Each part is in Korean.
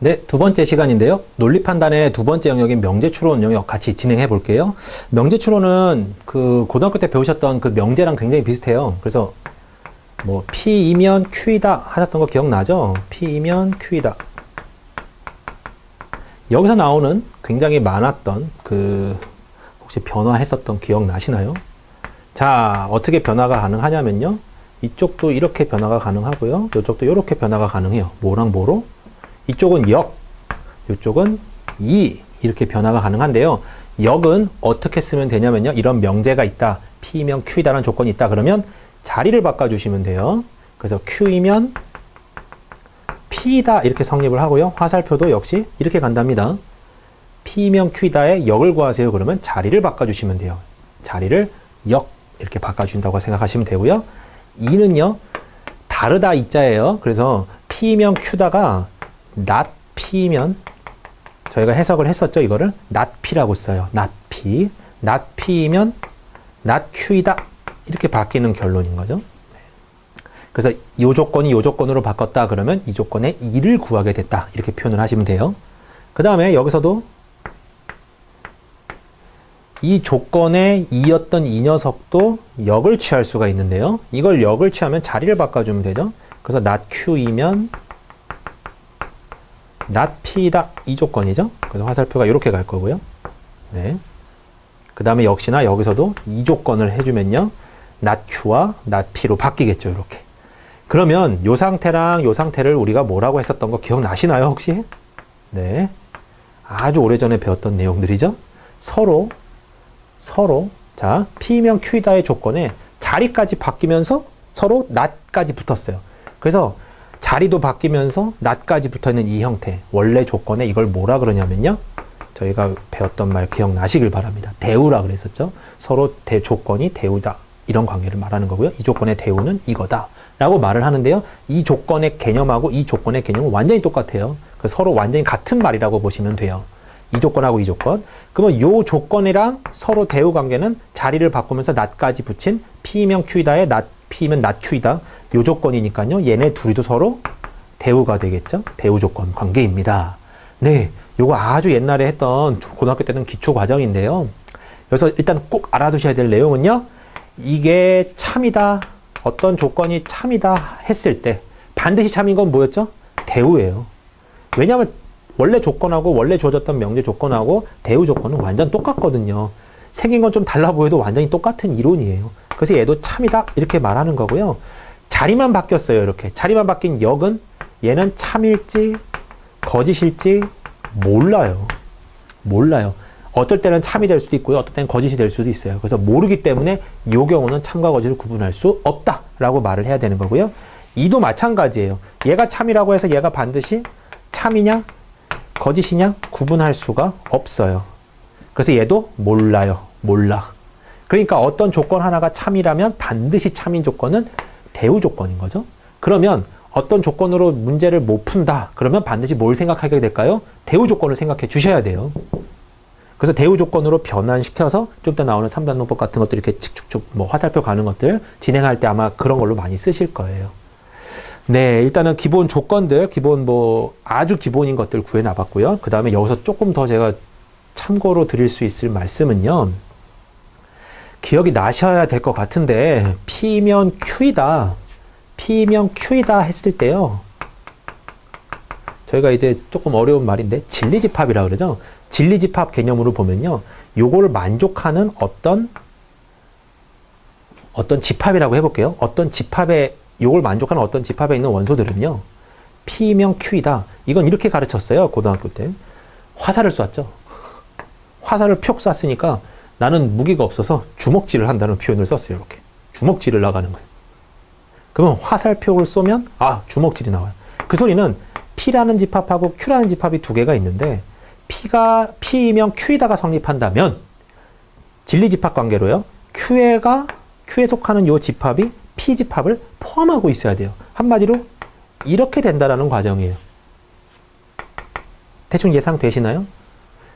네, 두 번째 시간인데요. 논리 판단의 두 번째 영역인 명제추론 영역 같이 진행해 볼게요. 명제추론은 그 고등학교 때 배우셨던 그 명제랑 굉장히 비슷해요. 그래서 뭐 P이면 Q이다 하셨던 거 기억나죠? P이면 Q이다. 여기서 나오는 굉장히 많았던 그 혹시 변화했었던 기억 나시나요? 자, 어떻게 변화가 가능하냐면요. 이쪽도 이렇게 변화가 가능하고요. 이쪽도 이렇게 변화가 가능해요. 뭐랑 뭐로? 이쪽은 역, 이쪽은 이 이렇게 변화가 가능한데요. 역은 어떻게 쓰면 되냐면요. 이런 명제가 있다. P이면 Q이다라는 조건이 있다. 그러면 자리를 바꿔주시면 돼요. 그래서 Q이면 P이다 이렇게 성립을 하고요. 화살표도 역시 이렇게 간답니다. P이면 Q이다의 역을 구하세요. 그러면 자리를 바꿔주시면 돼요. 자리를 역 이렇게 바꿔준다고 생각하시면 되고요. 이는요. 다르다 이자예요. 그래서 P이면 Q다가 not P면 저희가 해석을 했었죠. 이거를 not P라고 써요. not P. not P면 not Q이다. 이렇게 바뀌는 결론인 거죠. 그래서 이 조건이 이 조건으로 바꿨다 그러면 이 조건의 이를 구하게 됐다. 이렇게 표현을 하시면 돼요. 그 다음에 여기서도 이 조건의 이였던 이 녀석도 역을 취할 수가 있는데요. 이걸 역을 취하면 자리를 바꿔주면 되죠. 그래서 not Q이면 not P다 이 조건이죠. 그래서 화살표가 이렇게 갈 거고요. 네. 그 다음에 역시나 여기서도 이 조건을 해주면요. not Q와 not P로 바뀌겠죠. 이렇게. 그러면 요 상태랑 요 상태를 우리가 뭐라고 했었던 거 기억나시나요 혹시? 네. 아주 오래전에 배웠던 내용들이죠. 서로 자 P면 Q이다의 조건에 자리까지 바뀌면서 서로 not까지 붙었어요. 그래서 자리도 바뀌면서 not까지 붙어있는 이 형태 원래 조건에 이걸 뭐라 그러냐면요. 저희가 배웠던 말 기억나시길 바랍니다. 대우라 그랬었죠. 서로 조건이 대우다. 이런 관계를 말하는 거고요. 이 조건의 대우는 이거다. 라고 말을 하는데요. 이 조건의 개념하고 이 조건의 개념은 완전히 똑같아요. 서로 완전히 같은 말이라고 보시면 돼요. 이 조건하고 이 조건. 그러면 이 조건이랑 서로 대우 관계는 자리를 바꾸면서 not까지 붙인 P면 Q이다의 not, P면 not Q이다. 이 조건이니까요. 얘네 둘이도 서로 대우가 되겠죠. 대우 조건 관계입니다. 네. 요거 아주 옛날에 했던 고등학교 때는 기초 과정인데요. 여기서 일단 꼭 알아두셔야 될 내용은요. 이게 참이다. 어떤 조건이 참이다 했을 때 반드시 참인 건 뭐였죠? 대우예요. 왜냐하면 원래 조건하고 원래 주어졌던 명제 조건하고 대우 조건은 완전 똑같거든요. 생긴 건 좀 달라 보여도 완전히 똑같은 이론이에요. 그래서 얘도 참이다 이렇게 말하는 거고요. 자리만 바뀌었어요. 이렇게. 자리만 바뀐 역은 얘는 참일지 거짓일지 몰라요. 어떨 때는 참이 될 수도 있고요. 어떨 때는 거짓이 될 수도 있어요. 그래서 모르기 때문에 이 경우는 참과 거짓을 구분할 수 없다라고 말을 해야 되는 거고요. 이도 마찬가지예요. 얘가 참이라고 해서 얘가 반드시 참이냐 거짓이냐 구분할 수가 없어요. 그래서 얘도 몰라. 그러니까 어떤 조건 하나가 참이라면 반드시 참인 조건은 대우 조건인 거죠. 그러면 어떤 조건으로 문제를 못 푼다. 그러면 반드시 뭘 생각하게 될까요? 대우 조건을 생각해 주셔야 돼요. 그래서 대우 조건으로 변환시켜서 좀 이따 나오는 3단 논법 같은 것들 이렇게 축축축 뭐 화살표 가는 것들 진행할 때 아마 그런 걸로 많이 쓰실 거예요. 네, 일단은 기본 조건들, 기본 뭐 아주 기본인 것들 구해놔 봤고요. 그 다음에 여기서 조금 더 제가 참고로 드릴 수 있을 말씀은요. 기억이 나셔야 될 것 같은데 P면 Q이다. P면 Q이다 했을 때요. 저희가 이제 조금 어려운 말인데 진리집합이라고 그러죠. 진리집합 개념으로 보면요. 요거를 만족하는 어떤 집합이라고 해볼게요. 요걸 만족하는 어떤 집합에 있는 원소들은요. P면 Q이다. 이건 이렇게 가르쳤어요. 고등학교 때. 화살을 쐈죠. 화살을 푹 쐈으니까 나는 무기가 없어서 주먹질을 한다는 표현을 썼어요. 이렇게. 주먹질을 나가는 거예요. 그러면 화살표를 쏘면 주먹질이 나와요. 그 소리는 P라는 집합하고 Q라는 집합이 두 개가 있는데 P이면 Q이다가 성립한다면 진리집합 관계로요. Q에 속하는 요 집합이 P 집합을 포함하고 있어야 돼요. 한마디로 이렇게 된다라는 과정이에요. 대충 예상되시나요?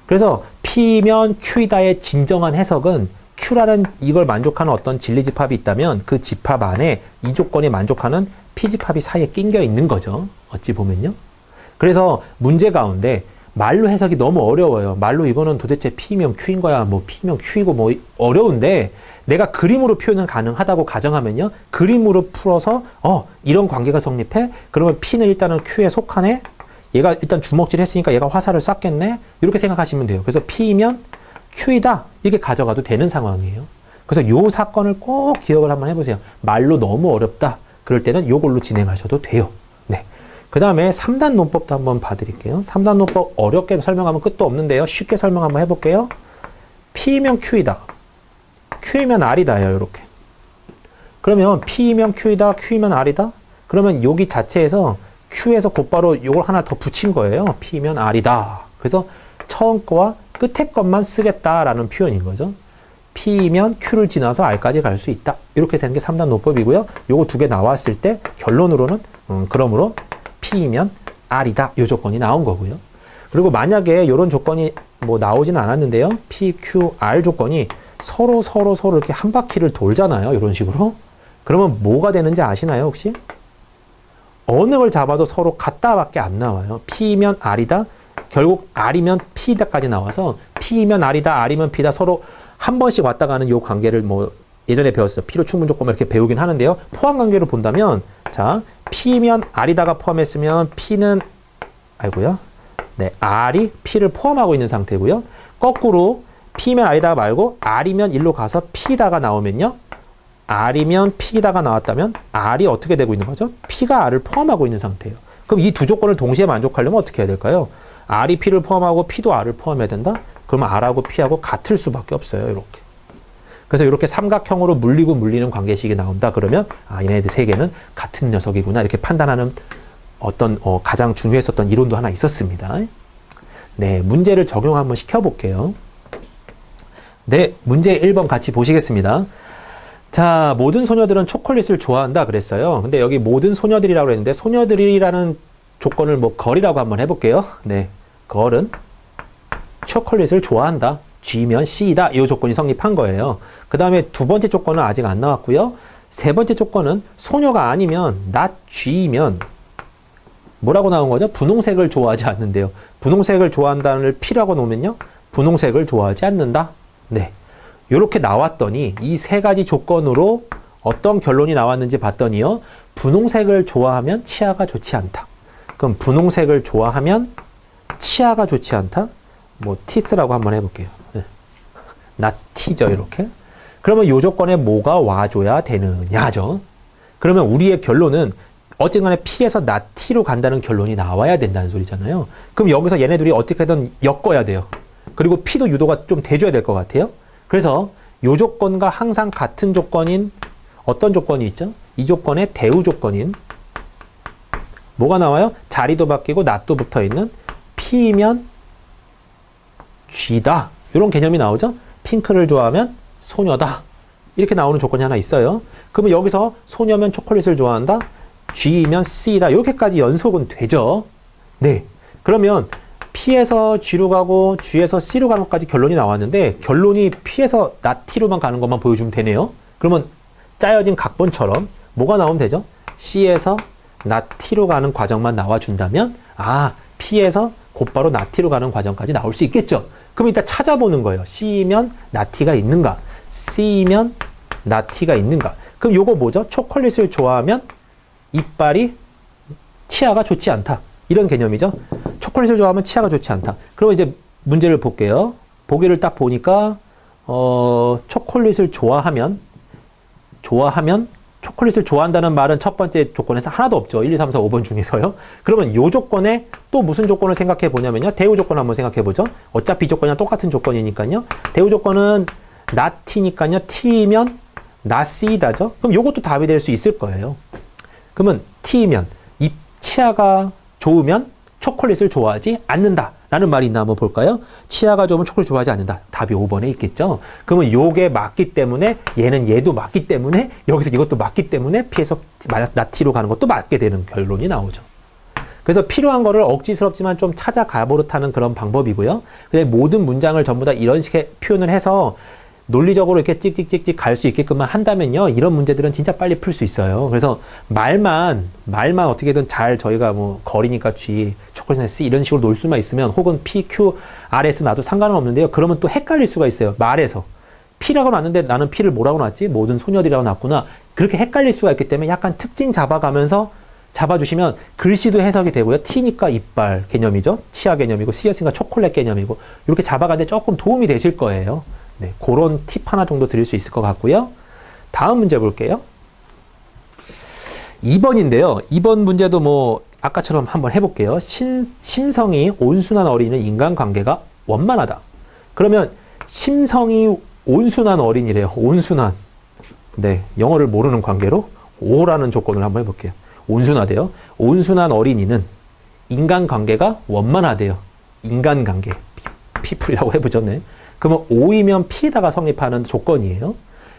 그래서 P면 Q이다의 진정한 해석은 Q라는 이걸 만족하는 어떤 진리집합이 있다면 그 집합 안에 이 조건이 만족하는 P 집합이 사이에 낑겨 있는 거죠. 어찌 보면요. 그래서 문제 가운데 말로 해석이 너무 어려워요. 말로 이거는 도대체 P면 Q인 거야, 뭐 P면 Q이고 뭐 어려운데 내가 그림으로 표현은 가능하다고 가정하면요. 그림으로 풀어서 이런 관계가 성립해? 그러면 P는 일단은 Q에 속하네? 얘가 일단 주먹질 했으니까 얘가 화살을 쐈겠네? 이렇게 생각하시면 돼요. 그래서 P면 Q이다. 이렇게 가져가도 되는 상황이에요. 그래서 요 사건을 꼭 기억을 한번 해보세요. 말로 너무 어렵다. 그럴 때는 요걸로 진행하셔도 돼요. 네. 그 다음에 3단 논법도 한번 봐드릴게요. 3단 논법 어렵게 설명하면 끝도 없는데요. 쉽게 설명 한번 해볼게요. P면 Q이다. Q이면 R이다요. 이렇게. 그러면 P면 Q이다. Q이면 R이다. 그러면 여기 자체에서 Q에서 곧바로 이걸 하나 더 붙인 거예요. P면 R이다. 그래서 처음 거와 끝에 것만 쓰겠다라는 표현인 거죠. P면 Q를 지나서 R까지 갈 수 있다. 이렇게 되는 게 3단 논법이고요. 요거 두 개 나왔을 때 결론으로는 그러므로 P면 R이다. 요 조건이 나온 거고요. 그리고 만약에 이런 조건이 뭐 나오진 않았는데요. P, Q, R 조건이 서로 이렇게 한 바퀴를 돌잖아요. 이런 식으로. 그러면 뭐가 되는지 아시나요, 혹시? 어느 걸 잡아도 서로 같다밖에 안 나와요. P면 R이다. 결국 R이면 P다까지 나와서 P면 R이다, R이면 P다 서로 한 번씩 왔다 가는 요 관계를 뭐 예전에 배웠어요. P로 충분 조건을 이렇게 배우긴 하는데요. 포함 관계로 본다면 자, P면 R이다가 포함했으면 P는 네, R이 P를 포함하고 있는 상태고요. 거꾸로 P면 R이다가 말고 R이면 일로 가서 P다가 나오면요. R이면 P다가 나왔다면 R이 어떻게 되고 있는 거죠? P가 R을 포함하고 있는 상태예요. 그럼 이 두 조건을 동시에 만족하려면 어떻게 해야 될까요? R이 P를 포함하고 P도 R을 포함해야 된다? 그러면 R하고 P하고 같을 수밖에 없어요. 이렇게. 그래서 이렇게 삼각형으로 물리고 물리는 관계식이 나온다. 그러면 얘네들 세 개는 같은 녀석이구나. 이렇게 판단하는 어떤 가장 중요했었던 이론도 하나 있었습니다. 네, 문제를 적용 한번 시켜볼게요. 네, 문제 1번 같이 보시겠습니다. 자, 모든 소녀들은 초콜릿을 좋아한다 그랬어요. 근데 여기 모든 소녀들이라고 그랬는데 소녀들이라는 조건을 뭐 걸이라고 한번 해볼게요. 네, 걸은 초콜릿을 좋아한다. G면 C이다. 이 조건이 성립한 거예요. 그 다음에 두 번째 조건은 아직 안 나왔고요. 세 번째 조건은 소녀가 아니면 not G면 뭐라고 나온 거죠? 분홍색을 좋아하지 않는데요. 분홍색을 좋아한다는 P라고 놓으면요. 분홍색을 좋아하지 않는다. 네. 이렇게 나왔더니 이 세 가지 조건으로 어떤 결론이 나왔는지 봤더니요. 분홍색을 좋아하면 치아가 좋지 않다. 그럼 분홍색을 좋아하면 치아가 좋지 않다? 뭐 teeth라고 한번 해볼게요. 네. not t죠. 이렇게. 그러면 이 조건에 뭐가 와줘야 되느냐죠. 그러면 우리의 결론은 어쨌든 간에 P에서 not T로 간다는 결론이 나와야 된다는 소리잖아요. 그럼 여기서 얘네들이 어떻게든 엮어야 돼요. 그리고 P도 유도가 좀 돼줘야 될 것 같아요. 그래서 이 조건과 항상 같은 조건인 어떤 조건이 있죠? 이 조건의 대우 조건인 뭐가 나와요? 자리도 바뀌고 not도 붙어있는 P면 G다. 이런 개념이 나오죠? 핑크를 좋아하면 소녀다. 이렇게 나오는 조건이 하나 있어요. 그러면 여기서 소녀면 초콜릿을 좋아한다. G면 C다. 이렇게까지 연속은 되죠. 네. 그러면 P에서 G로 가고 G에서 C로 가는 것까지 결론이 나왔는데 결론이 P에서 not T로만 가는 것만 보여주면 되네요. 그러면 짜여진 각본처럼 뭐가 나오면 되죠? C에서 not T로 가는 과정만 나와준다면 P에서 곧바로 not T로 가는 과정까지 나올 수 있겠죠. 그럼 이따 찾아보는 거예요. C면 not T가 있는가? C면 not T가 있는가? 그럼 요거 뭐죠? 초콜릿을 좋아하면 이빨이 치아가 좋지 않다. 이런 개념이죠. 초콜릿을 좋아하면 치아가 좋지 않다. 그럼 이제 문제를 볼게요. 보기를 딱 보니까 초콜릿을 좋아하면 초콜릿을 좋아한다는 말은 첫 번째 조건에서 하나도 없죠. 1, 2, 3, 4, 5번 중에서요. 그러면 이 조건에 또 무슨 조건을 생각해 보냐면요. 대우 조건 한번 생각해 보죠. 어차피 이 조건이랑 똑같은 조건이니까요. 대우 조건은 not T니까요. T면 not C다죠. 그럼 이것도 답이 될 수 있을 거예요. 그러면 T면 이 치아가 좋으면 초콜릿을 좋아하지 않는다. 라는 말이 있나 한번 볼까요? 치아가 좋으면 초콜릿 좋아하지 않는다. 답이 5번에 있겠죠. 그러면 요게 맞기 때문에 얘도 맞기 때문에 여기서 이것도 맞기 때문에 P에서 나티로 가는 것도 맞게 되는 결론이 나오죠. 그래서 필요한 거를 억지스럽지만 좀 찾아가 버릇하는 그런 방법이고요. 근데 모든 문장을 전부 다 이런 식의 표현을 해서 논리적으로 이렇게 찍찍찍찍 갈 수 있게끔만 한다면요. 이런 문제들은 진짜 빨리 풀 수 있어요. 그래서 말만 어떻게든 잘 저희가 뭐 거리니까 G, 초콜릿에 C 이런 식으로 놓을 수만 있으면 혹은 P, Q, RS 놔도 상관은 없는데요. 그러면 또 헷갈릴 수가 있어요. 말에서. P라고 놨는데 나는 P를 뭐라고 놨지? 모든 소녀들이라고 놨구나. 그렇게 헷갈릴 수가 있기 때문에 약간 특징 잡아가면서 잡아주시면 글씨도 해석이 되고요. T니까 이빨 개념이죠. 치아 개념이고 C였으니까 초콜릿 개념이고 이렇게 잡아가는데 조금 도움이 되실 거예요. 네, 그런 팁 하나 정도 드릴 수 있을 것 같고요. 다음 문제 볼게요. 2번인데요. 2번 문제도 뭐 아까처럼 한번 해볼게요. 심성이 온순한 어린이는 인간관계가 원만하다. 그러면 심성이 온순한 어린이래요. 온순한. 네, 영어를 모르는 관계로 오라는 조건을 한번 해볼게요. 온순하대요. 온순한 어린이는 인간관계가 원만하대요. 인간관계. 피플이라고 해보죠. 네. 그러면 O이면 P다가 성립하는 조건이에요.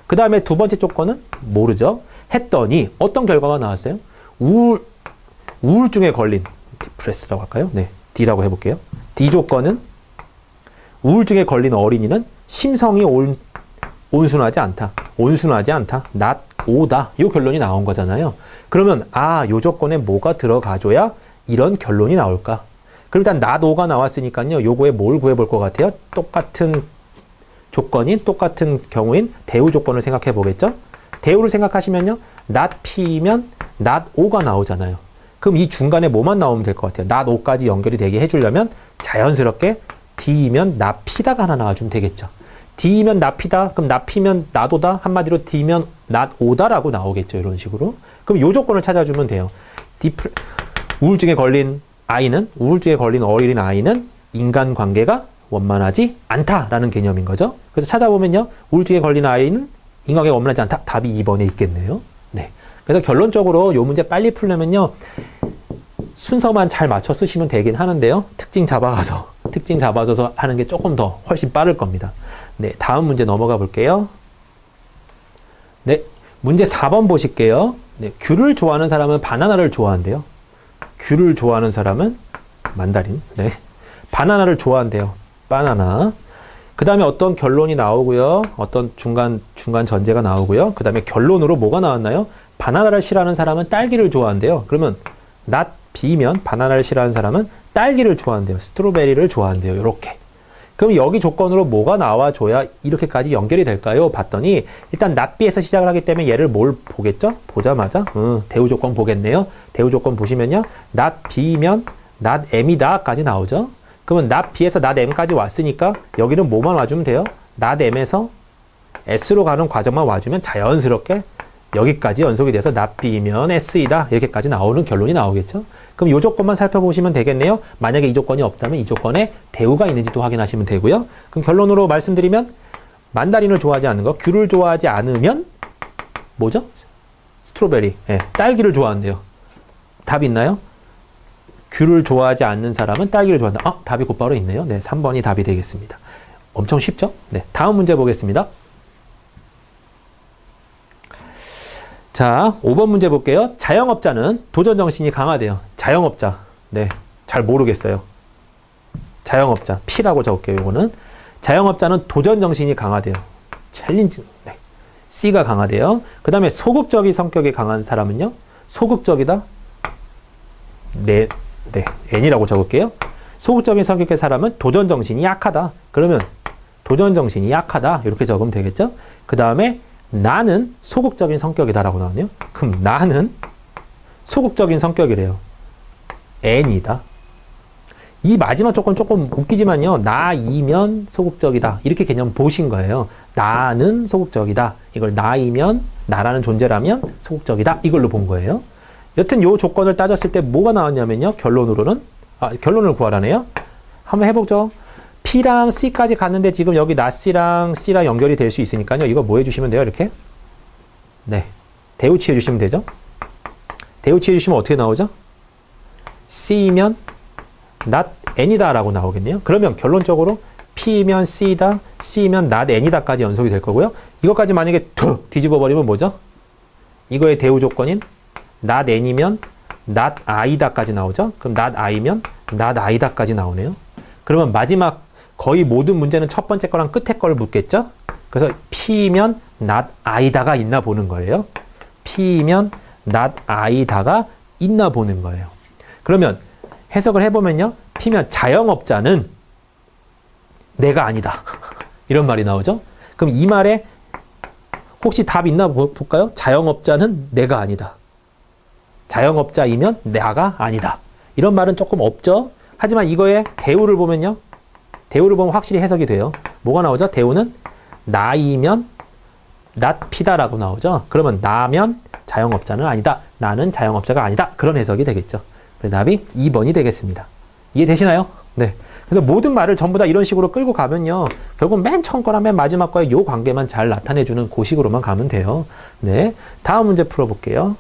그 다음에 두 번째 조건은 모르죠. 했더니 어떤 결과가 나왔어요? 우울증에 걸린 디프레스라고 할까요? 네, D라고 해볼게요. D 조건은 우울증에 걸린 어린이는 심성이 온순하지 않다. 온순하지 않다. not O다. 이 결론이 나온 거잖아요. 그러면 요 조건에 뭐가 들어가줘야 이런 결론이 나올까? 그럼 일단 not O가 나왔으니까요. 요거에 뭘 구해볼 것 같아요? 똑같은 조건인 똑같은 경우인 대우 조건을 생각해 보겠죠? 대우를 생각하시면요. not P면 not O가 나오잖아요. 그럼 이 중간에 뭐만 나오면 될 것 같아요? not O까지 연결이 되게 해주려면 자연스럽게 D면 not P다가 하나 나와주면 되겠죠. D면 not P다, 그럼 not P면 not O다, 한마디로 D면 not O다라고 나오겠죠. 이런 식으로. 그럼 이 조건을 찾아주면 돼요. 우울증에 걸린 어린 아이는 인간관계가 원만하지 않다라는 개념인 거죠. 그래서 찾아보면요. 우울증에 걸린 아이는 인간관계가 원만하지 않다. 답이 2번에 있겠네요. 네. 그래서 결론적으로 이 문제 빨리 풀려면요. 순서만 잘 맞춰 쓰시면 되긴 하는데요. 특징 잡아서 하는 게 조금 더 훨씬 빠를 겁니다. 네. 다음 문제 넘어가 볼게요. 네. 문제 4번 보실게요. 네. 귤을 좋아하는 사람은 바나나를 좋아한대요. 귤을 좋아하는 사람은 만다린. 네. 바나나를 좋아한대요. 바나나. 그 다음에 어떤 결론이 나오고요. 어떤 중간 전제가 나오고요. 그 다음에 결론으로 뭐가 나왔나요? 바나나를 싫어하는 사람은 딸기를 좋아한대요. 그러면 not B면 바나나를 싫어하는 사람은 딸기를 좋아한대요. 스트로베리를 좋아한대요. 이렇게. 그럼 여기 조건으로 뭐가 나와줘야 이렇게까지 연결이 될까요? 봤더니 일단 not B에서 시작을 하기 때문에 얘를 뭘 보겠죠? 보자마자 대우 조건 보겠네요. 대우 조건 보시면요. not B면 not M이다까지 나오죠. 그러면 not B에서 not M까지 왔으니까 여기는 뭐만 와주면 돼요? not M에서 S로 가는 과정만 와주면 자연스럽게 여기까지 연속이 돼서 not B면 S이다. 이렇게까지 나오는 결론이 나오겠죠? 그럼 이 조건만 살펴보시면 되겠네요. 만약에 이 조건이 없다면 이 조건에 대우가 있는지도 확인하시면 되고요. 그럼 결론으로 말씀드리면 만다린을 좋아하지 않는 거, 귤을 좋아하지 않으면 뭐죠? 스트로베리, 네, 딸기를 좋아한대요. 답 있나요? 귤을 좋아하지 않는 사람은 딸기를 좋아한다. 답이 곧바로 있네요. 네, 3번이 답이 되겠습니다. 엄청 쉽죠? 네, 다음 문제 보겠습니다. 자, 5번 문제 볼게요. 자영업자는 도전정신이 강하대요. 자영업자. 네, 잘 모르겠어요. 자영업자. P라고 적을게요. 이거는. 자영업자는 도전정신이 강하대요. 챌린지. 네. C가 강하대요. 그 다음에 소극적인 성격이 강한 사람은요. 소극적이다. 네, N이라고 적을게요. 소극적인 성격의 사람은 도전정신이 약하다. 그러면 도전정신이 약하다. 이렇게 적으면 되겠죠? 그 다음에 나는 소극적인 성격이다라고 나오네요. 그럼 나는 소극적인 성격이래요. N이다. 이 마지막 조건 조금 웃기지만요. 나이면 소극적이다. 이렇게 개념 보신 거예요. 나는 소극적이다. 이걸 나이면 나라는 존재라면 소극적이다. 이걸로 본 거예요. 여튼 요 조건을 따졌을 때 뭐가 나왔냐면요. 결론으로는 결론을 구하라네요. 한번 해보죠. P랑 C까지 갔는데 지금 여기 C랑 C랑 연결이 될 수 있으니까요. 이거 뭐 해주시면 돼요? 이렇게. 네. 대우치 해주시면 되죠. 대우치 해주시면 어떻게 나오죠? C면 not N이다 라고 나오겠네요. 그러면 결론적으로 P면 C다, C면 not N이다까지 연속이 될 거고요. 이것까지 만약에 뒤집어 버리면 뭐죠? 이거의 대우 조건인 not N이면 not I다까지 나오죠. 그럼 not I면 not I다까지 나오네요. 그러면 마지막 거의 모든 문제는 첫 번째 거랑 끝에 걸 묻겠죠? 그래서 P면 not I다가 있나 보는 거예요. P면 not I다가 있나 보는 거예요. 그러면 해석을 해보면요. P면 자영업자는 내가 아니다. 이런 말이 나오죠. 그럼 이 말에 혹시 답 있나 볼까요? 자영업자는 내가 아니다. 자영업자이면 내가 아니다. 이런 말은 조금 없죠. 하지만 이거의 대우를 보면요. 대우를 보면 확실히 해석이 돼요. 뭐가 나오죠? 대우는 나이면 not P다라고 나오죠. 그러면 나면 자영업자는 아니다. 나는 자영업자가 아니다. 그런 해석이 되겠죠. 그래서 답이 2번이 되겠습니다. 이해되시나요? 네. 그래서 모든 말을 전부 다 이런 식으로 끌고 가면요. 결국 맨 처음 거랑 맨 마지막 거의 요 관계만 잘 나타내주는 그 식으로만 가면 돼요. 네. 다음 문제 풀어볼게요.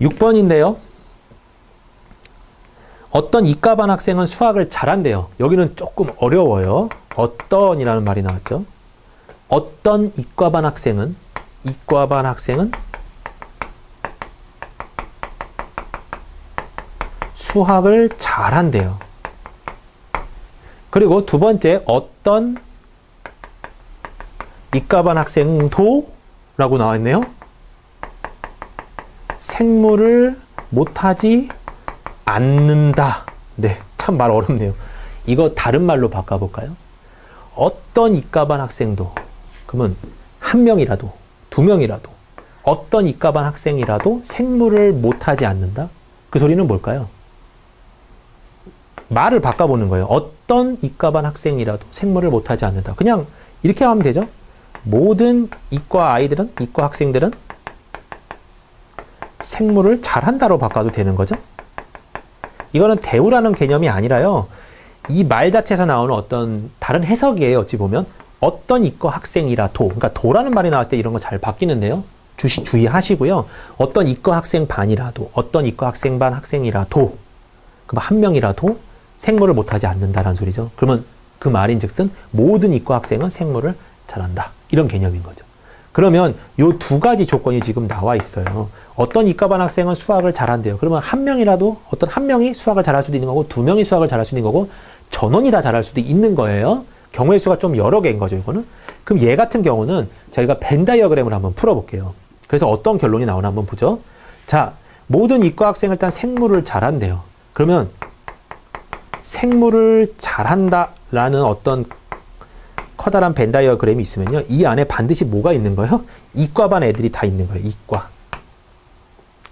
6번인데요. 어떤 이과반 학생은 수학을 잘한대요. 여기는 조금 어려워요. 어떤이라는 말이 나왔죠. 어떤 이과반 학생은 수학을 잘한대요. 그리고 두 번째, 어떤 이과반 학생도 라고 나와있네요. 생물을 못하지 않는다. 네, 참 말 어렵네요. 이거 다른 말로 바꿔볼까요? 어떤 이과반 학생도, 그러면 한 명이라도, 두 명이라도, 어떤 이과반 학생이라도 생물을 못하지 않는다? 그 소리는 뭘까요? 말을 바꿔보는 거예요. 어떤 이과반 학생이라도 생물을 못하지 않는다. 그냥 이렇게 하면 되죠. 모든 이과 아이들은, 이과 학생들은 생물을 잘한다로 바꿔도 되는 거죠. 이거는 대우라는 개념이 아니라요. 이 말 자체에서 나오는 어떤 다른 해석이에요. 어찌 보면. 어떤 이과 학생이라도, 그러니까 도라는 말이 나왔을 때 이런 거 잘 바뀌는데요. 주의하시고요. 어떤 이과 학생 반이라도, 어떤 이과 학생 반 학생이라도, 그럼 한 명이라도 생물을 못하지 않는다라는 소리죠. 그러면 그 말인즉슨 모든 이과 학생은 생물을 잘한다. 이런 개념인 거죠. 그러면 요 두 가지 조건이 지금 나와 있어요. 어떤 이과반 학생은 수학을 잘한대요. 그러면 한 명이라도 어떤 한 명이 수학을 잘할 수도 있는 거고 두 명이 수학을 잘할 수도 있는 거고 전원이 다 잘할 수도 있는 거예요. 경우의 수가 좀 여러 개인 거죠, 이거는. 그럼 얘 같은 경우는 저희가 벤 다이어그램을 한번 풀어볼게요. 그래서 어떤 결론이 나오나 한번 보죠. 자, 모든 이과 학생은 일단 생물을 잘한대요. 그러면 생물을 잘한다라는 어떤 커다란 벤 다이어그램이 있으면요. 이 안에 반드시 뭐가 있는 거예요? 이과반 애들이 다 있는 거예요.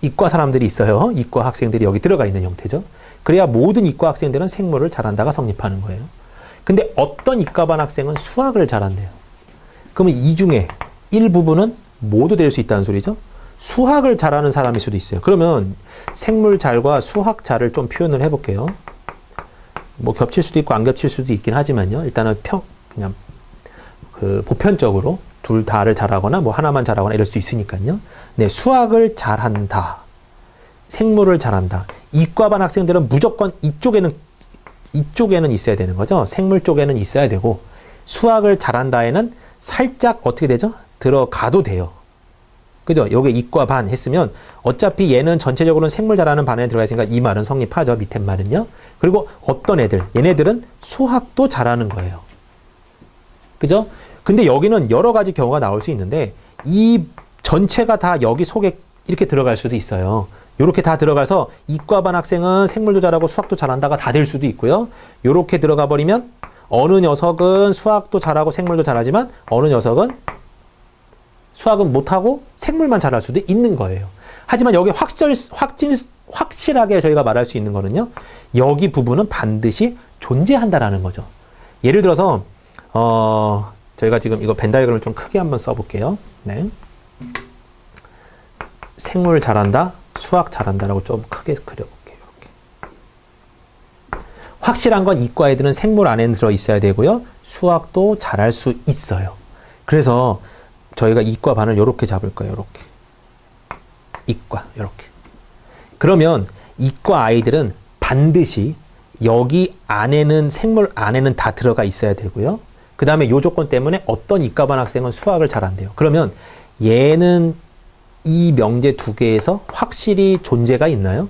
이과 사람들이 있어요. 이과 학생들이 여기 들어가 있는 형태죠. 그래야 모든 이과 학생들은 생물을 잘한다가 성립하는 거예요. 근데 어떤 이과반 학생은 수학을 잘한대요. 그러면 이 중에 일부분은 모두 될 수 있다는 소리죠. 수학을 잘하는 사람일 수도 있어요. 그러면 생물 잘과 수학 잘을 좀 표현을 해볼게요. 뭐 겹칠 수도 있고 안 겹칠 수도 있긴 하지만요. 일단은 그냥 보편적으로 둘 다를 잘하거나 뭐 하나만 잘하거나 이럴 수 있으니까요. 네, 수학을 잘한다. 생물을 잘한다. 이과반 학생들은 무조건 이쪽에는 있어야 되는 거죠. 생물 쪽에는 있어야 되고 수학을 잘한다에는 살짝 어떻게 되죠? 들어가도 돼요. 그죠? 여기 이과반 했으면 어차피 얘는 전체적으로는 생물 잘하는 반에 들어가 있으니까 이 말은 성립하죠. 밑에 말은요. 그리고 어떤 애들, 얘네들은 수학도 잘하는 거예요. 그죠? 근데 여기는 여러 가지 경우가 나올 수 있는데 이 전체가 다 여기 속에 이렇게 들어갈 수도 있어요. 이렇게 다 들어가서 이과반 학생은 생물도 잘하고 수학도 잘한다가 다 될 수도 있고요. 이렇게 들어가 버리면 어느 녀석은 수학도 잘하고 생물도 잘하지만 어느 녀석은 수학은 못하고 생물만 잘할 수도 있는 거예요. 하지만 여기 확실하게 저희가 말할 수 있는 거는요. 여기 부분은 반드시 존재한다라는 거죠. 예를 들어서 저희가 지금 이거 벤 다이어그램을 좀 크게 한번 써볼게요. 네. 생물 잘한다, 수학 잘한다라고 좀 크게 그려볼게요. 이렇게. 확실한 건 이과 애들은 생물 안에 들어 있어야 되고요. 수학도 잘할 수 있어요. 그래서 저희가 이과 반을 이렇게 잡을 거예요. 이렇게. 이과 이렇게. 그러면 이과 아이들은 반드시 여기 안에는 생물 안에는 다 들어가 있어야 되고요. 그 다음에 요 조건 때문에 어떤 이과반 학생은 수학을 잘한대요. 그러면 얘는 이 명제 두 개에서 확실히 존재가 있나요?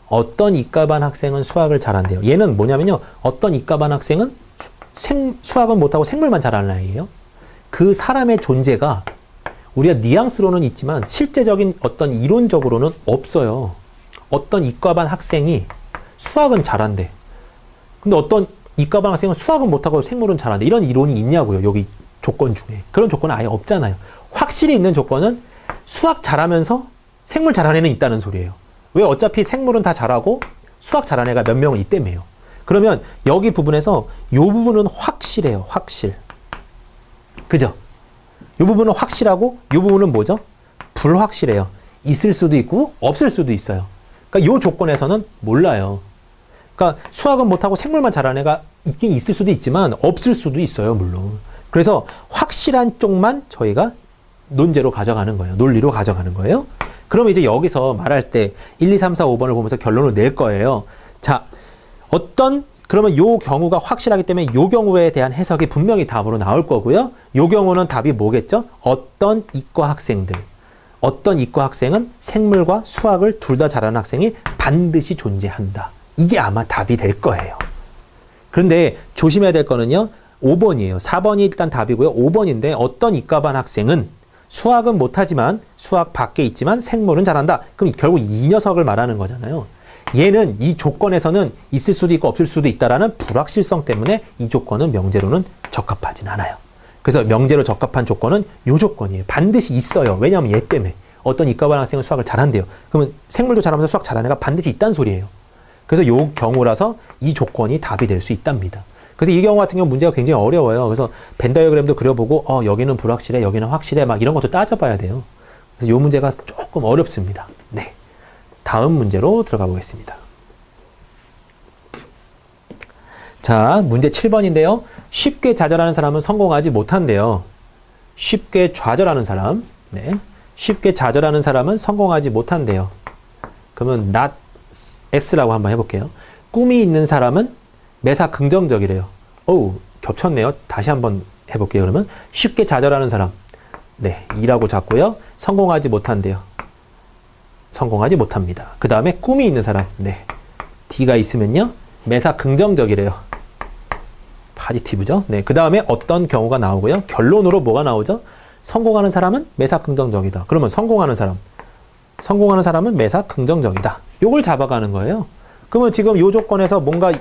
어떤 이과반 학생은 수학을 잘한대요. 얘는 뭐냐면요. 어떤 이과반 학생은 수학은 못하고 생물만 잘하는 아이예요. 그 사람의 존재가 우리가 뉘앙스로는 있지만 실제적인 어떤 이론적으로는 없어요. 어떤 이과반 학생이 수학은 잘한대. 근데 어떤 이과반 학생은 수학은 못하고 생물은 잘한대. 이런 이론이 있냐고요. 여기 조건 중에. 그런 조건은 아예 없잖아요. 확실히 있는 조건은 수학 잘하면서 생물 잘하는 애는 있다는 소리예요. 왜? 어차피 생물은 다 잘하고 수학 잘하는 애가 몇 명은 있다며요. 그러면 여기 부분에서 이 부분은 확실해요. 확실. 그죠? 이 부분은 확실하고 이 부분은 뭐죠? 불확실해요. 있을 수도 있고 없을 수도 있어요. 그러니까 이 조건에서는 몰라요. 그러니까 수학은 못하고 생물만 잘하는 애가 있긴 있을 수도 있지만 없을 수도 있어요. 물론. 그래서 확실한 쪽만 저희가 논제로 가져가는 거예요. 논리로 가져가는 거예요. 그러면 이제 여기서 말할 때 1, 2, 3, 4, 5번을 보면서 결론을 낼 거예요. 자, 그러면 요 경우가 확실하기 때문에 요 경우에 대한 해석이 분명히 답으로 나올 거고요. 요 경우는 답이 뭐겠죠? 어떤 이과 학생은 생물과 수학을 둘 다 잘하는 학생이 반드시 존재한다. 이게 아마 답이 될 거예요. 그런데 조심해야 될 거는요. 5번이에요. 4번이 일단 답이고요. 5번인데 어떤 이과반 학생은 수학은 못하지만 수학 밖에 있지만 생물은 잘한다. 그럼 결국 이 녀석을 말하는 거잖아요. 얘는 이 조건에서는 있을 수도 있고 없을 수도 있다라는 불확실성 때문에 이 조건은 명제로는 적합하진 않아요. 그래서 명제로 적합한 조건은 이 조건이에요. 반드시 있어요. 왜냐하면 얘 때문에. 어떤 이과반 학생은 수학을 잘한대요. 그러면 생물도 잘하면서 수학 잘하는 애가 반드시 있다는 소리예요. 그래서 이 경우라서 이 조건이 답이 될 수 있답니다. 그래서 이 경우 같은 경우 문제가 굉장히 어려워요. 그래서 벤 다이어그램도 그려보고 여기는 불확실해, 여기는 확실해 막 이런 것도 따져봐야 돼요. 그래서 이 문제가 조금 어렵습니다. 네, 다음 문제로 들어가 보겠습니다. 자, 문제 7번인데요. 쉽게 좌절하는 사람은 성공하지 못한대요. 쉽게 좌절하는 사람, 네, 쉽게 좌절하는 사람은 성공하지 못한대요. 그러면 not X라고 한번 해볼게요. 꿈이 있는 사람은 매사 긍정적이래요. 어우, 겹쳤네요. 다시 한번 해볼게요. 그러면 쉽게 좌절하는 사람, 네, E라고 잡고요. 성공하지 못한대요. 성공하지 못합니다. 그 다음에 꿈이 있는 사람, 네, D가 있으면요. 매사 긍정적이래요. 파지티브죠. 네, 그 다음에 어떤 경우가 나오고요. 결론으로 뭐가 나오죠? 성공하는 사람은 매사 긍정적이다. 그러면 성공하는 사람은 매사 긍정적이다. 요걸 잡아가는 거예요. 그러면 지금 요 조건에서 뭔가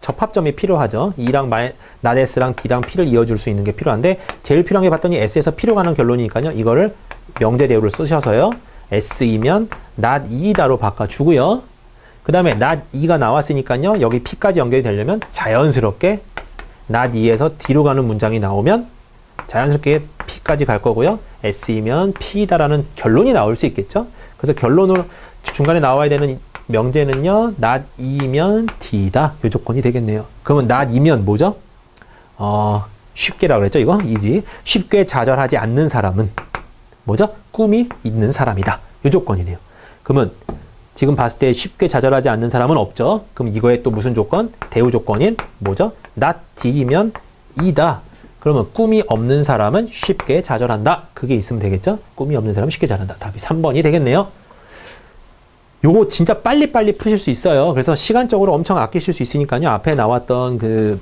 접합점이 필요하죠. E랑 not S랑 D랑 P를 이어줄 수 있는 게 필요한데 제일 필요한 게 봤더니 S에서 P로 가는 결론이니까요. 이거를 명제대우를 쓰셔서요. S이면 not E다로 바꿔주고요. 그 다음에 not E가 나왔으니까요. 여기 P까지 연결이 되려면 자연스럽게 not E에서 D로 가는 문장이 나오면 자연스럽게 P까지 갈 거고요. S이면 P다라는 결론이 나올 수 있겠죠. 그래서 결론으로 중간에 나와야 되는 명제는요. not E면 D다. 이 조건이 되겠네요. 그러면 not E면 뭐죠? 쉽게라고 그랬죠. 이거 easy. 쉽게 좌절하지 않는 사람은 뭐죠? 꿈이 있는 사람이다. 이 조건이네요. 그러면 지금 봤을 때 쉽게 좌절하지 않는 사람은 없죠. 그럼 이거에 또 무슨 조건? 대우 조건인 뭐죠? not D이면 E다. 그러면 꿈이 없는 사람은 쉽게 좌절한다. 그게 있으면 되겠죠? 꿈이 없는 사람은 쉽게 좌절한다. 답이 3번이 되겠네요. 요거 진짜 빨리빨리 푸실 수 있어요. 그래서 시간적으로 엄청 아끼실 수 있으니까요. 앞에 나왔던 그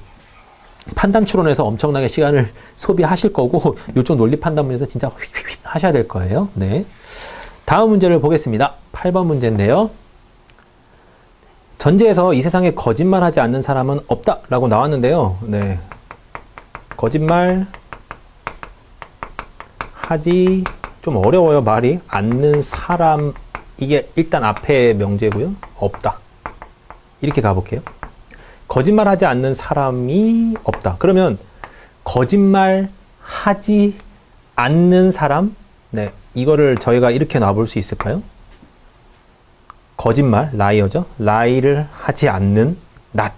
판단 추론에서 엄청나게 시간을 소비하실 거고 요쪽 논리 판단문에서 진짜 휙휙휙 하셔야 될 거예요. 네. 다음 문제를 보겠습니다. 8번 문제인데요. 전제에서 이 세상에 거짓말하지 않는 사람은 없다라고 나왔는데요. 네. 거짓말 하지 좀 어려워요. 말이 않는 사람 이게 일단 앞에 명제고요. 없다. 이렇게 가볼게요. 거짓말하지 않는 사람이 없다. 그러면 거짓말하지 않는 사람, 네, 이거를 저희가 이렇게 놔볼 수 있을까요? 거짓말, 라이어죠. 라이를 하지 않는 not.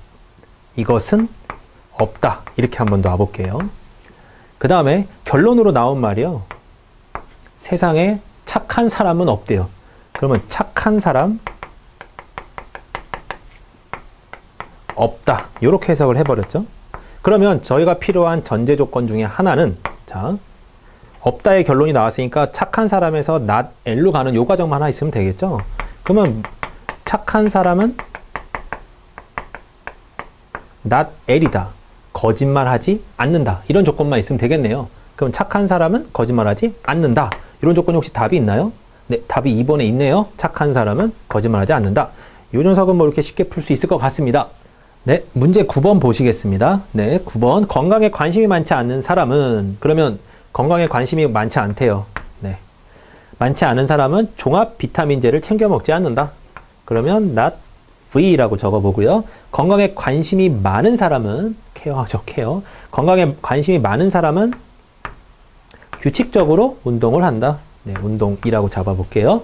이것은 없다. 이렇게 한번 놔볼게요. 그 다음에 결론으로 나온 말이요. 세상에 착한 사람은 없대요. 그러면 착한 사람 없다. 이렇게 해석을 해버렸죠. 그러면 저희가 필요한 전제 조건 중에 하나는 자 없다의 결론이 나왔으니까 착한 사람에서 not L로 가는 요 과정만 하나 있으면 되겠죠. 그러면 착한 사람은 not L이다. 거짓말하지 않는다. 이런 조건만 있으면 되겠네요. 그럼 착한 사람은 거짓말하지 않는다. 이런 조건이 혹시 답이 있나요? 네, 답이 2번에 있네요. 착한 사람은 거짓말하지 않는다. 요 녀석은 뭐 이렇게 쉽게 풀 수 있을 것 같습니다. 네, 문제 9번 보시겠습니다. 네, 9번. 건강에 관심이 많지 않는 사람은, 그러면 건강에 관심이 많지 않대요. 네. 많지 않은 사람은 종합 비타민제를 챙겨 먹지 않는다. 그러면 not V라고 적어보고요. 건강에 관심이 많은 사람은, 케어하죠, 케어. 건강에 관심이 많은 사람은 규칙적으로 운동을 한다. 네, 운동이라고 잡아볼게요.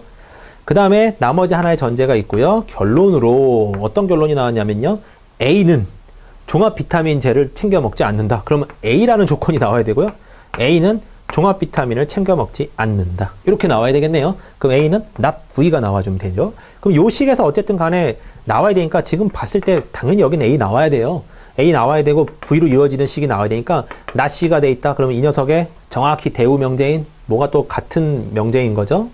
그 다음에 나머지 하나의 전제가 있고요. 결론으로 어떤 결론이 나왔냐면요. A는 종합 비타민제를 챙겨 먹지 않는다. 그러면 A라는 조건이 나와야 되고요. A는 종합 비타민을 챙겨 먹지 않는다. 이렇게 나와야 되겠네요. 그럼 A는 not V가 나와주면 되죠. 그럼 요 식에서 어쨌든 간에 나와야 되니까 지금 봤을 때 당연히 여긴 A 나와야 돼요. A 나와야 되고 V로 이어지는 식이 나와야 되니까 not C가 돼 있다. 그러면 이 녀석의 정확히 대우 명제인 뭐가 또 같은 명제인 거죠.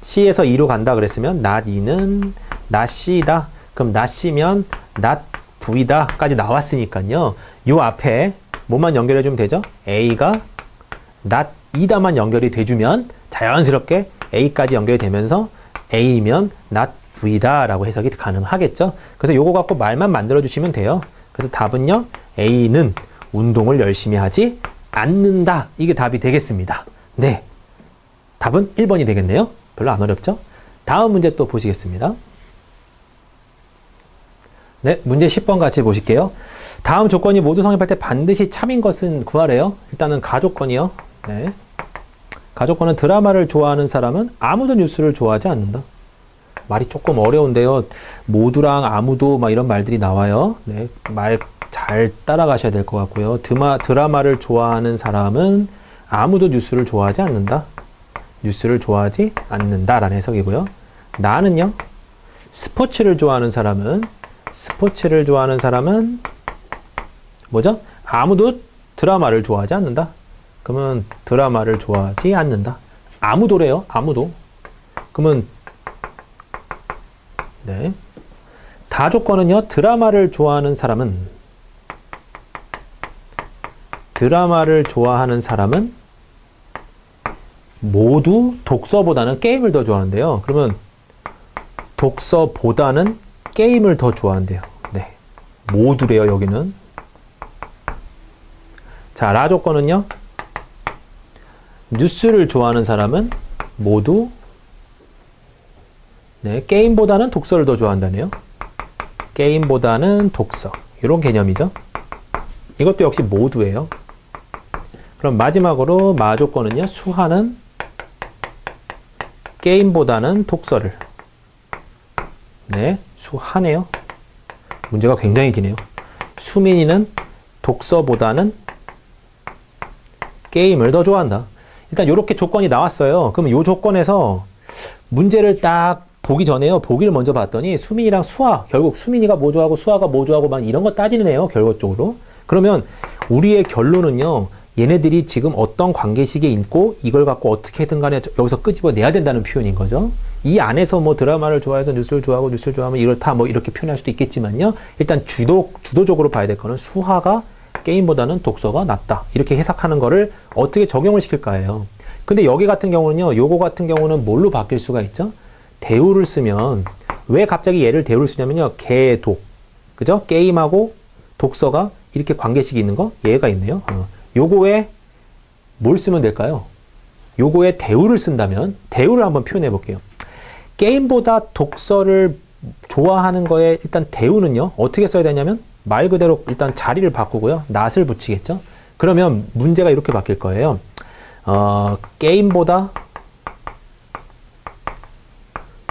C에서 E로 간다 그랬으면 not E는 not C다. 그럼 not C면 not V다 까지 나왔으니까요. 요 앞에 뭐만 연결해 주면 되죠? A가 not E다만 연결이 돼주면 자연스럽게 A까지 연결이 되면서 A면 not V다 라고 해석이 가능하겠죠. 그래서 요거 갖고 말만 만들어 주시면 돼요. 그래서 답은요. A는 운동을 열심히 하지 않는다. 이게 답이 되겠습니다. 네. 답은 1번이 되겠네요. 별로 안 어렵죠? 다음 문제 또 보시겠습니다. 네, 문제 10번 같이 보실게요. 다음 조건이 모두 성립할 때 반드시 참인 것은 구하래요. 일단은 가조건이요. 네. 가조건은 드라마를 좋아하는 사람은 아무도 뉴스를 좋아하지 않는다. 말이 조금 어려운데요. 모두랑 아무도 막 이런 말들이 나와요. 네, 말 잘 따라가셔야 될 것 같고요. 드라마를 좋아하는 사람은 아무도 뉴스를 좋아하지 않는다. 뉴스를 좋아하지 않는다라는 해석이고요. 나는요. 스포츠를 좋아하는 사람은 뭐죠? 아무도 드라마를 좋아하지 않는다. 그러면 드라마를 좋아하지 않는다. 아무도래요. 아무도. 그러면 네. 다 조건은요. 드라마를 좋아하는 사람은 모두 독서보다는 게임을 더 좋아한대요. 그러면 독서보다는 게임을 더 좋아한대요. 네. 모두래요, 여기는. 자, 라 조건은요. 뉴스를 좋아하는 사람은 모두 네, 게임보다는 독서를 더 좋아한다네요. 게임보다는 독서. 이런 개념이죠. 이것도 역시 모두예요. 그럼 마지막으로 마 조건은요. 수하는 게임보다는 독서를. 네, 수하네요. 문제가 굉장히 기네요. 수민이는 독서보다는 게임을 더 좋아한다. 일단 이렇게 조건이 나왔어요. 그럼 이 조건에서 문제를 딱 보기 전에요. 보기를 먼저 봤더니 수민이랑 수하, 결국 수민이가 뭐 좋아하고 수하가 뭐 좋아하고 막 이런 거 따지는 애요. 결과적으로. 그러면 우리의 결론은요. 얘네들이 지금 어떤 관계식에 있고 이걸 갖고 어떻게든 간에 여기서 끄집어내야 된다는 표현인 거죠. 이 안에서 뭐 드라마를 좋아해서 뉴스를 좋아하면 이렇다 뭐 이렇게 표현할 수도 있겠지만요. 일단 주도적으로 봐야 될 거는 수하가 게임보다는 독서가 낫다. 이렇게 해석하는 거를 어떻게 적용을 시킬까예요. 근데 여기 같은 경우는요. 요거 같은 경우는 뭘로 바뀔 수가 있죠? 대우를 쓰면 왜 갑자기 얘를 대우를 쓰냐면요. 개독. 그죠? 게임하고 독서가 이렇게 관계식이 있는 거 얘가 있네요. 요거에 뭘 쓰면 될까요? 요거에 대우를 쓴다면 대우를 한번 표현해 볼게요. 게임보다 독서를 좋아하는 거에 일단 대우는요. 어떻게 써야 되냐면 말 그대로 일단 자리를 바꾸고요. 낫을 붙이겠죠. 그러면 문제가 이렇게 바뀔 거예요. 게임보다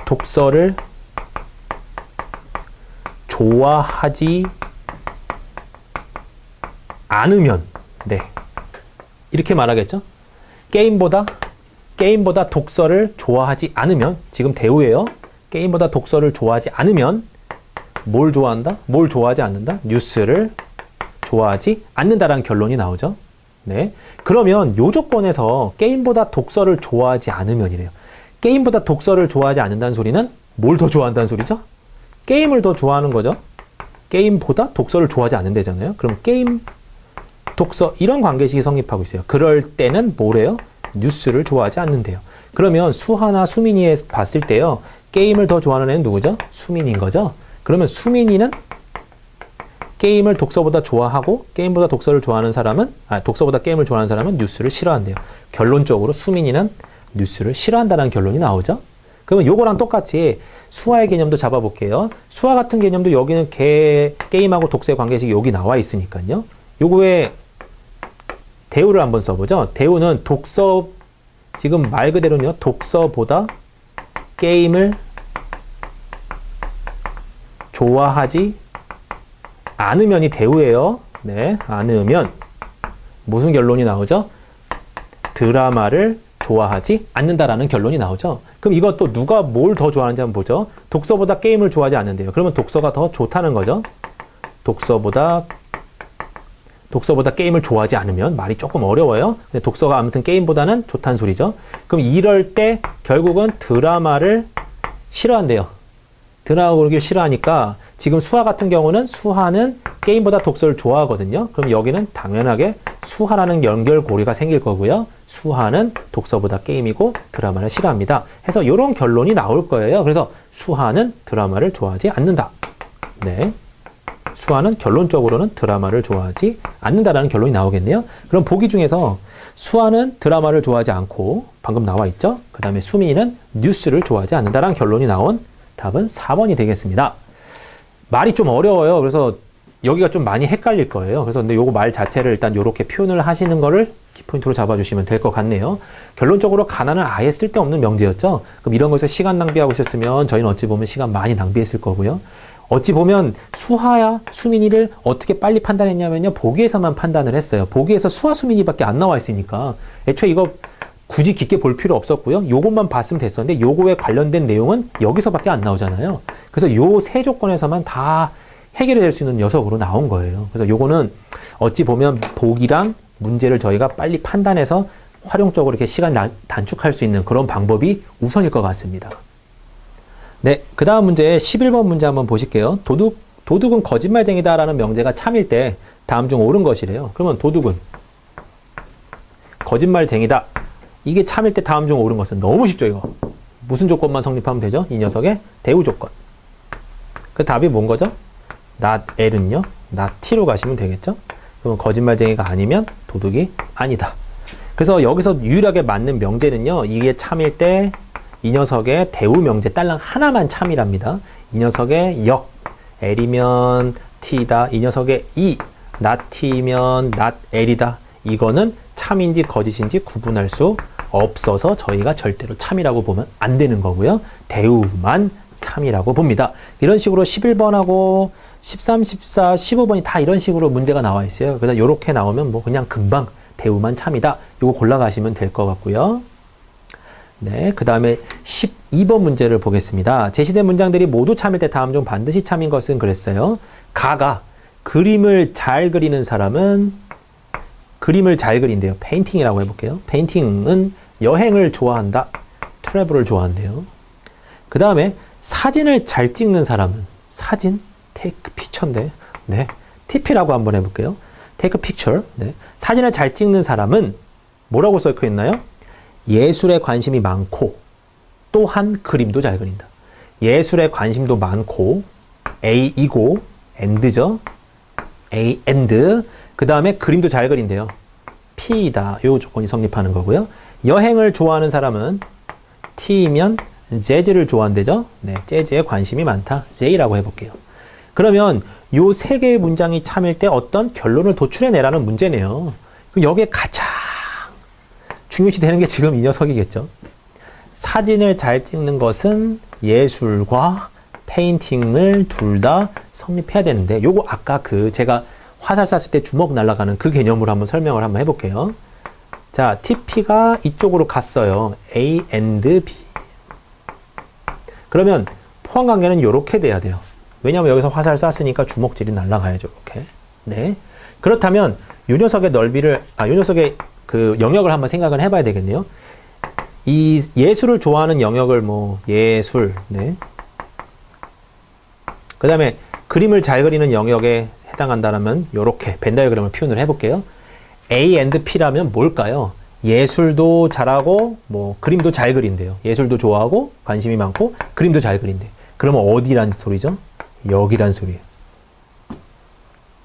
독서를 좋아하지 않으면 네. 이렇게 말하겠죠? 게임보다 독서를 좋아하지 않으면 지금 대우예요. 게임보다 독서를 좋아하지 않으면 뭘 좋아한다? 뭘 좋아하지 않는다? 뉴스를 좋아하지 않는다라는 결론이 나오죠. 네. 그러면 요 조건에서 게임보다 독서를 좋아하지 않으면이래요. 게임보다 독서를 좋아하지 않는다는 소리는 뭘 더 좋아한다는 소리죠? 게임을 더 좋아하는 거죠. 게임보다 독서를 좋아하지 않는다잖아요. 그럼 게임, 독서 이런 관계식이 성립하고 있어요. 그럴 때는 뭐래요? 뉴스를 좋아하지 않는데요. 그러면 수하나 수민이에 봤을 때요. 게임을 더 좋아하는 애는 누구죠? 수민이인 거죠. 그러면 수민이는 게임을 독서보다 좋아하고 게임보다 독서를 좋아하는 사람은 독서보다 게임을 좋아하는 사람은 뉴스를 싫어한대요. 결론적으로 수민이는 뉴스를 싫어한다는 결론이 나오죠. 그러면 요거랑 똑같이 수화의 개념도 잡아볼게요. 수화 같은 개념도 여기는 게임하고 독서의 관계식이 여기 나와 있으니까요. 요거에 대우를 한번 써보죠. 대우는 독서, 지금 말 그대로는요, 독서보다 게임을 좋아하지 않으면이 대우예요. 네, 않으면 무슨 결론이 나오죠? 드라마를 좋아하지 않는다라는 결론이 나오죠. 그럼 이것도 누가 뭘 더 좋아하는지 한번 보죠. 독서보다 게임을 좋아하지 않는데요. 그러면 독서가 더 좋다는 거죠. 독서보다 게임을 좋아하지 않으면 말이 조금 어려워요. 근데 독서가 아무튼 게임보다는 좋다는 소리죠. 그럼 이럴 때 결국은 드라마를 싫어한대요. 드라마 보기를 싫어하니까 지금 수화 같은 경우는 수화는 게임보다 독서를 좋아하거든요. 그럼 여기는 당연하게 수화라는 연결고리가 생길 거고요. 수화는 독서보다 게임이고 드라마를 싫어합니다. 해서 이런 결론이 나올 거예요. 그래서 수화는 드라마를 좋아하지 않는다. 네. 수화는 결론적으로는 드라마를 좋아하지 않는다라는 결론이 나오겠네요. 그럼 보기 중에서 수화는 드라마를 좋아하지 않고 방금 나와 있죠. 그 다음에 수민이는 뉴스를 좋아하지 않는다라는 결론이 나온 답은 4번이 되겠습니다. 말이 좀 어려워요. 그래서 여기가 좀 많이 헷갈릴 거예요. 그래서 근데 요거 말 자체를 일단 이렇게 표현을 하시는 거를 키포인트로 잡아주시면 될 것 같네요. 결론적으로 가나는 아예 쓸데없는 명제였죠. 그럼 이런 것에서 시간 낭비하고 있었으면 저희는 어찌 보면 시간 많이 낭비했을 거고요. 어찌 보면 수화야 수민이를 어떻게 빨리 판단했냐면요. 보기에서만 판단을 했어요. 보기에서 수화 수민이밖에 안 나와 있으니까 애초에 이거 굳이 깊게 볼 필요 없었고요. 요것만 봤으면 됐었는데 요거에 관련된 내용은 여기서밖에 안 나오잖아요. 그래서 요 세 조건에서만 다 해결이 될 수 있는 녀석으로 나온 거예요. 그래서 요거는 어찌 보면 보기랑 문제를 저희가 빨리 판단해서 활용적으로 이렇게 시간 단축할 수 있는 그런 방법이 우선일 것 같습니다. 네, 그 다음 문제 11번 문제 한번 보실게요. 도둑은 거짓말쟁이다라는 명제가 참일 때 다음 중 옳은 것이래요. 그러면 도둑은 거짓말쟁이다. 이게 참일 때 다음 중 옳은 것은 너무 쉽죠, 이거. 무슨 조건만 성립하면 되죠? 이 녀석의 대우 조건. 그 답이 뭔 거죠? not L은요, not T로 가시면 되겠죠? 그러면 거짓말쟁이가 아니면 도둑이 아니다. 그래서 여기서 유일하게 맞는 명제는요, 이게 참일 때 이 녀석의 대우 명제 딸랑 하나만 참이랍니다. 이 녀석의 역, L이면 T다. 이 녀석의 이, not T면 not L이다. 이거는 참인지 거짓인지 구분할 수 없어서 저희가 절대로 참이라고 보면 안 되는 거고요. 대우만 참이라고 봅니다. 이런 식으로 11번하고 13, 14, 15번이 다 이런 식으로 문제가 나와 있어요. 그래서 이렇게 나오면 뭐 그냥 금방 대우만 참이다. 이거 골라가시면 될 것 같고요. 네, 그 다음에 12번 문제를 보겠습니다. 제시된 문장들이 모두 참일 때 다음 중 반드시 참인 것은 그랬어요. 가가 그림을 잘 그리는 사람은 그림을 잘 그린대요. 페인팅이라고 해볼게요. 페인팅은 여행을 좋아한다. 트래블을 좋아한대요. 그 다음에 사진을 잘 찍는 사람은 사진, 테이크 피처인데 네, TP라고 한번 해볼게요. 테이크 피처. 네. 사진을 잘 찍는 사람은 뭐라고 써있고 있나요? 예술에 관심이 많고 또한 그림도 잘 그린다. 예술에 관심도 많고 A이고 and죠. A and 그 다음에 그림도 잘 그린대요. P이다. 요 조건이 성립하는 거고요. 여행을 좋아하는 사람은 T이면 재즈를 좋아한대죠. 네, 재즈에 관심이 많다. J라고 해볼게요. 그러면 요 세 개의 문장이 참일 때 어떤 결론을 도출해내라는 문제네요. 그럼 여기에 가장 중요시 되는 게 지금 이 녀석이겠죠. 사진을 잘 찍는 것은 예술과 페인팅을 둘 다 성립해야 되는데 요거 아까 그 제가 화살 쐈을 때 주먹 날아가는 그 개념으로 한번 설명을 한번 해볼게요. 자, TP가 이쪽으로 갔어요. A and B. 그러면 포함관계는 이렇게 돼야 돼요. 왜냐하면 여기서 화살 쐈으니까 주먹질이 날아가야죠. 이렇게. 네. 그렇다면 요 녀석의 넓이를 요 녀석의 그 영역을 한번 생각을 해봐야 되겠네요. 이 예술을 좋아하는 영역을 뭐 예술, 네. 그 다음에 그림을 잘 그리는 영역에 해당한다면 이렇게 벤 다이어그램을 표현을 해볼게요. A and P라면 뭘까요? 예술도 잘하고 뭐 그림도 잘 그린대요. 예술도 좋아하고 관심이 많고 그림도 잘 그린대. 그러면 어디란 소리죠? 여기란 소리예요.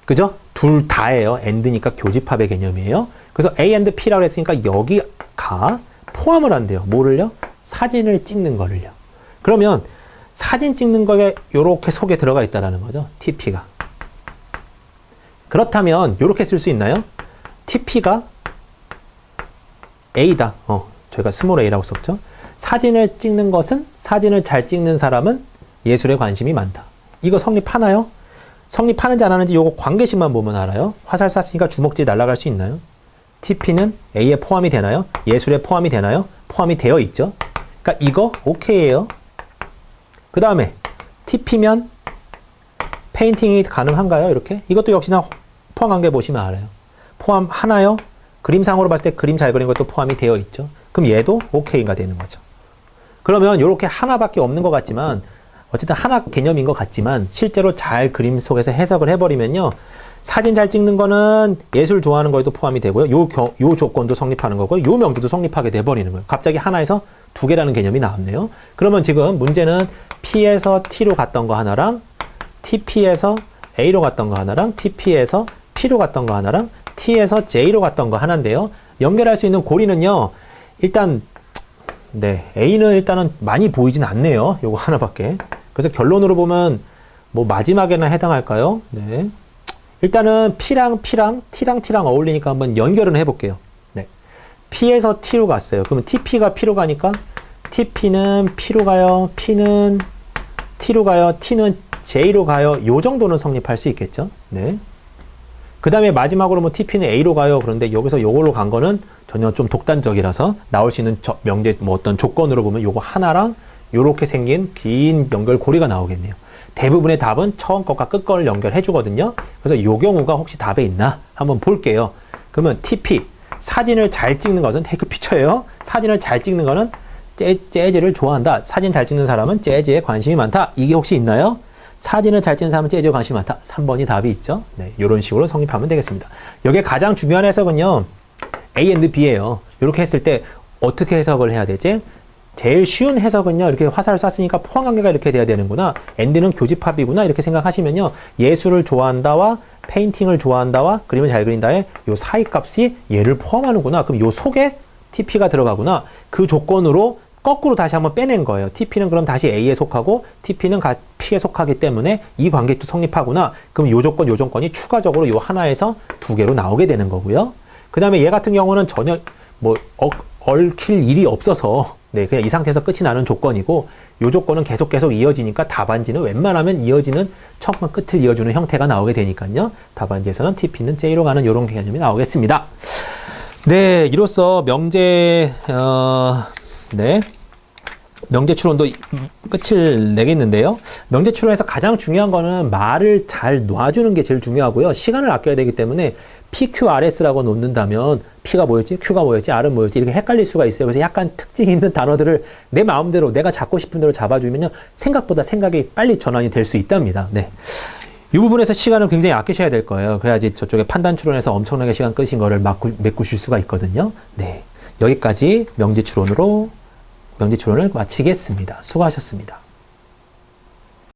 그죠? 둘 다예요. and니까 교집합의 개념이에요. 그래서 A and P라고 했으니까 여기가 포함을 한대요. 뭐를요? 사진을 찍는 거를요. 그러면 사진 찍는 거에 요렇게 속에 들어가 있다라는 거죠. TP가. 그렇다면 요렇게 쓸 수 있나요? TP가 A다. 저희가 스몰 A라고 썼죠. 사진을 찍는 것은 사진을 잘 찍는 사람은 예술에 관심이 많다. 이거 성립하나요? 성립하는지 안 하는지 요거 관계식만 보면 알아요. 화살 쐈으니까 주먹질 날아갈 수 있나요? TP는 A에 포함이 되나요? 예술에 포함이 되나요? 포함이 되어 있죠. 그러니까 이거 오케이예요. 그 다음에 TP면 페인팅이 가능한가요? 이렇게? 이것도 역시나 포함 관계 보시면 알아요. 포함하나요? 그림상으로 봤을 때 그림 잘 그린 것도 포함이 되어 있죠. 그럼 얘도 오케이가 되는 거죠. 그러면 이렇게 하나밖에 없는 것 같지만 어쨌든 하나 개념인 것 같지만 실제로 잘 그림 속에서 해석을 해버리면요. 사진 잘 찍는 거는 예술 좋아하는 거에도 포함이 되고요. 요 조건도 성립하는 거고요. 요 명제도 성립하게 돼버리는 거예요. 갑자기 하나에서 두 개라는 개념이 나왔네요. 그러면 지금 문제는 P에서 T로 갔던 거 하나랑 TP에서 A로 갔던 거 하나랑 TP에서 P로 갔던 거 하나랑 T에서 J로 갔던 거 하나인데요. 연결할 수 있는 고리는요. 일단 A는 일단은 많이 보이진 않네요. 요거 하나밖에. 그래서 결론으로 보면 뭐 마지막에나 해당할까요? 네. 일단은 P랑 T랑 어울리니까 한번 연결은 해볼게요. 네. P에서 T로 갔어요. 그러면 TP가 P로 가니까 TP는 P로 가요. P는 T로 가요. T는 J로 가요. 요 정도는 성립할 수 있겠죠. 네. 그 다음에 마지막으로 뭐 TP는 A로 가요. 그런데 여기서 요걸로 간 거는 전혀 좀 독단적이라서 나올 수 있는 명제 뭐 어떤 조건으로 보면 요거 하나랑 요렇게 생긴 긴 연결고리가 나오겠네요. 대부분의 답은 처음 것과 끝 거를 연결해 주거든요. 그래서 요 경우가 혹시 답에 있나 한번 볼게요. 그러면 TP 사진을 잘 찍는 것은 테이크 피처예요. 사진을 잘 찍는 거는 재즈를 좋아한다. 사진 잘 찍는 사람은 재즈에 관심이 많다. 이게 혹시 있나요? 사진을 잘 찍는 사람은 재즈에 관심이 많다. 3번이 답이 있죠. 네, 이런 식으로 성립하면 되겠습니다. 여기에 가장 중요한 해석은요. A and B예요. 이렇게 했을 때 어떻게 해석을 해야 되지? 제일 쉬운 해석은요. 이렇게 화살을 쐈으니까 포함관계가 이렇게 돼야 되는구나. and는 교집합이구나. 이렇게 생각하시면요. 예술을 좋아한다와 페인팅을 좋아한다와 그림을 잘 그린다의 요 사이 값이 얘를 포함하는구나. 그럼 요 속에 TP가 들어가구나. 그 조건으로 거꾸로 다시 한번 빼낸 거예요. TP는 그럼 다시 A에 속하고 TP는 P에 속하기 때문에 이 관계도 성립하구나. 그럼 요 조건이 추가적으로 요 하나에서 두 개로 나오게 되는 거고요. 그 다음에 얘 같은 경우는 전혀 뭐 얽힐 일이 없어서 그냥 이 상태에서 끝이 나는 조건이고 요 조건은 계속 이어지니까 답안지는 웬만하면 이어지는 처음과 끝을 이어주는 형태가 나오게 되니까요. 답안지에서는 TP는 J로 가는 이런 개념이 나오겠습니다. 네, 이로써 명제 명제 추론도 끝을 내겠는데요. 명제 추론에서 가장 중요한 거는 말을 잘 놔주는 게 제일 중요하고요. 시간을 아껴야 되기 때문에 PQRS라고 놓는다면 P가 뭐였지? Q가 뭐였지? R은 뭐였지? 이렇게 헷갈릴 수가 있어요. 그래서 약간 특징 있는 단어들을 내 마음대로 내가 잡고 싶은 대로 잡아주면요. 생각보다 생각이 빨리 전환이 될 수 있답니다. 네. 이 부분에서 시간을 굉장히 아끼셔야 될 거예요. 그래야지 저쪽에 판단 추론에서 엄청나게 시간 끄신 거를 메꾸실 수가 있거든요. 네. 여기까지 명제 추론을 마치겠습니다. 수고하셨습니다.